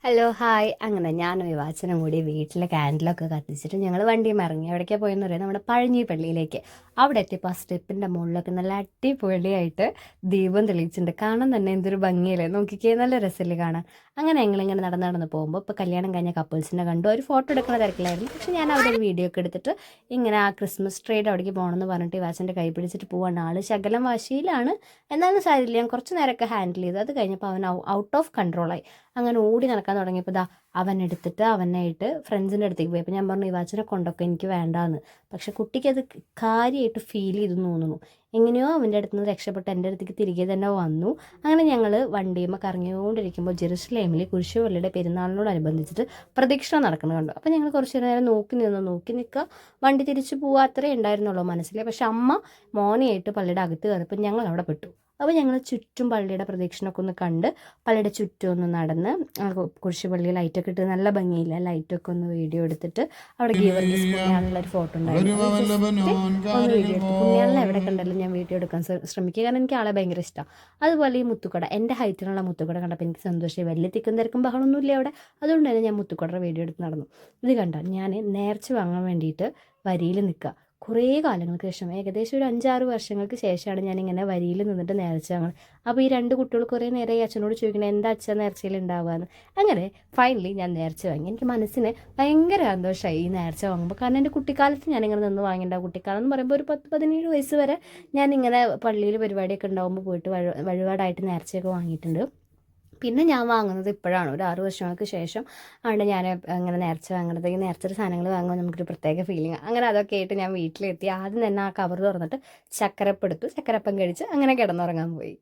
Hello hi അങ്ങനെ ഞാനും വിവാച്ചനും കൂടി വീട്ടിലെ ക്യാൻഡിലൊക്കെ കത്തിച്ചിട്ട് ഞങ്ങൾ വണ്ടിയും ഇറങ്ങി. എവിടേക്കാണ് പോയെന്ന് പറയാം, നമ്മുടെ പഴഞ്ഞി പള്ളിയിലേക്ക്. അവിടെ എത്തിയപ്പോൾ ആ സ്റ്റെപ്പിൻ്റെ മുകളിലൊക്കെ നല്ല അടിപൊളിയായിട്ട് ദീപം തെളിയിച്ചിട്ടുണ്ട്. കാണാൻ തന്നെ എന്തൊരു ഭംഗിയല്ലേ, നോക്കിക്കേ, നല്ല രസമില്ലേ കാണാൻ. അങ്ങനെ ഞങ്ങളിങ്ങനെ നടന്ന് പോകുമ്പോൾ ഇപ്പോൾ കല്യാണം കഴിഞ്ഞ കപ്പിൾസിനെ കണ്ടു. ഒരു ഫോട്ടോ എടുക്കുന്ന തിരക്കിലായിരുന്നു. പക്ഷേ ഞാൻ അവിടെ ഒരു വീഡിയോ ഒക്കെ എടുത്തിട്ട് ഇങ്ങനെ ആ ക്രിസ്മസ് ട്രീയുടെ അവിടേക്ക് പോകണമെന്ന് പറഞ്ഞിട്ട് വിവാച്ചൻ്റെ കൈ പിടിച്ചിട്ട് പോവാണ്. ആൾ ശകലം വാശിയിലാണ്, എന്നാലും സാരില്ല. ഞാൻ കുറച്ച് നേരമൊക്കെ ഹാൻഡിൽ ചെയ്തു. അത് കഴിഞ്ഞപ്പോൾ അവൻ ഔട്ട് ഓഫ് കൺട്രോളായി. അങ്ങനെ ഓടി നടക്കാൻ തുടങ്ങിയപ്പോൾ അവൻ എടുത്തിട്ട് അവനായിട്ട് ഫ്രണ്ട്സിൻ്റെ അടുത്തേക്ക് പോയി. അപ്പോൾ ഞാൻ പറഞ്ഞു, ഇവാച്ചനെ കൊണ്ടൊക്കെ എനിക്ക് വേണ്ടാന്ന്. പക്ഷെ കുട്ടിക്ക് അത് കാര്യമായിട്ട് ഫീൽ ചെയ്തു തോന്നുന്നു. എങ്ങനെയോ അവൻ്റെ അടുത്ത് നിന്ന് രക്ഷപ്പെട്ട് എൻ്റെ അടുത്തേക്ക് തിരികെ തന്നെ വന്നു. അങ്ങനെ ഞങ്ങൾ വണ്ടിയുമ്പോൾ കറങ്ങിക്കൊണ്ടിരിക്കുമ്പോൾ ജെറുസലേമിൽ കുരിശുപള്ളിയുടെ പെരുന്നാളിനോടനുബന്ധിച്ചിട്ട് പ്രദക്ഷിണം നടക്കുന്നത് കണ്ടു. അപ്പോൾ ഞങ്ങൾ കുറച്ച് നേരം നോക്കി നിൽക്കുക, വണ്ടി തിരിച്ചു പോവുക, അത്രേ ഉണ്ടായിരുന്നുള്ളൂ മനസ്സിൽ. പക്ഷെ അമ്മ മോനെയായിട്ട് പള്ളിയുടെ അകത്ത് കയറിയപ്പോൾ ഞങ്ങൾ അവിടെ പെട്ടു. അപ്പോൾ ഞങ്ങൾ ചുറ്റും പള്ളിയുടെ പ്രദക്ഷിണമൊക്കെ ഒന്ന് കണ്ട് പള്ളിയുടെ ചുറ്റും ഒന്ന് നടന്ന് കുരിശുപള്ളി ലൈറ്റൊക്കെ ഇട്ട് നല്ല ഭംഗിയില്ല, ലൈറ്റൊക്കെ ഒന്ന് വീഡിയോ എടുത്തിട്ട് അവിടെ ഗീവർഗീസ് പുണ്യാളിനുള്ളൊരു ഫോട്ടോ ഉണ്ടായിരുന്നു. ഒന്ന് വീഡിയോ എടുത്തു. പുണ്യാളിനെ എവിടെ കണ്ടാലും ഞാൻ വീഡിയോ എടുക്കാൻ ശ്രമിക്കുക, കാരണം എനിക്ക് ആളെ ഭയങ്കര ഇഷ്ടമാണ്. അതുപോലെ ഈ മുത്തുക്കട, എൻ്റെ ഹൈറ്റിനുള്ള മുത്തുക്കട കണ്ടപ്പോൾ എനിക്ക് സന്തോഷമായി. വലിയ തിക്കും തിരക്കും ബഹളമൊന്നുമില്ല അവിടെ. അതുകൊണ്ട് തന്നെ ഞാൻ മുത്തുക്കടയുടെ വീഡിയോ എടുത്ത് നടന്നു. ഇത് കണ്ടാൽ ഞാൻ നേർച്ച വാങ്ങാൻ വേണ്ടിയിട്ട് വരിയിൽ നിൽക്കുക. കുറേ കാലങ്ങൾക്ക് ശേഷം, ഏകദേശം ഒരു 5-6 വർഷങ്ങൾക്ക് ശേഷമാണ് ഞാനിങ്ങനെ വരിയിൽ നിന്നിട്ട് നേർച്ച വാങ്ങുന്നത്. അപ്പോൾ ഈ 2 കുട്ടികൾ കുറേ നേരമായി അച്ഛനോട് ചോദിക്കണം, എന്താ അച്ഛൻ നേർച്ചയിൽ ഉണ്ടാവുകയെന്ന്. അങ്ങനെ ഫൈനലി ഞാൻ നേർച്ച വാങ്ങി. എനിക്ക് മനസ്സിന് ഭയങ്കര സന്തോഷമായി ഈ നേർച്ച വാങ്ങുമ്പോൾ. കാരണം എൻ്റെ കുട്ടിക്കാലത്ത് ഞാനിങ്ങനെ നിന്ന് വാങ്ങിയിട്ടുണ്ടാവും. കുട്ടിക്കാലം എന്ന് പറയുമ്പോൾ ഒരു 10-17 വയസ്സ് വരെ ഞാനിങ്ങനെ പള്ളിയിൽ പരിപാടിയൊക്കെ ഉണ്ടാകുമ്പോൾ പോയിട്ട് വഴിപാടായിട്ട് നേർച്ചയൊക്കെ വാങ്ങിയിട്ടുണ്ട്. പിന്നെ ഞാൻ വാങ്ങുന്നത് ഇപ്പോഴാണ്, ഒരു 6 വർഷങ്ങൾക്ക് ശേഷം ആണ് ഞാൻ അങ്ങനെ നേർച്ച വാങ്ങുന്നത്. ഈ നേർച്ചയുടെ സാധനങ്ങൾ വാങ്ങുമ്പോൾ നമുക്കൊരു പ്രത്യേക ഫീലിംഗ്. അങ്ങനെ അതൊക്കെ ആയിട്ട് ഞാൻ വീട്ടിലെത്തി. ആദ്യം തന്നെ ആ കവർ തുറന്നിട്ട് ചക്കരപ്പം എടുത്തു. ചക്കരപ്പം കഴിച്ച് അങ്ങനെ കിടന്നുറങ്ങാൻ പോയി.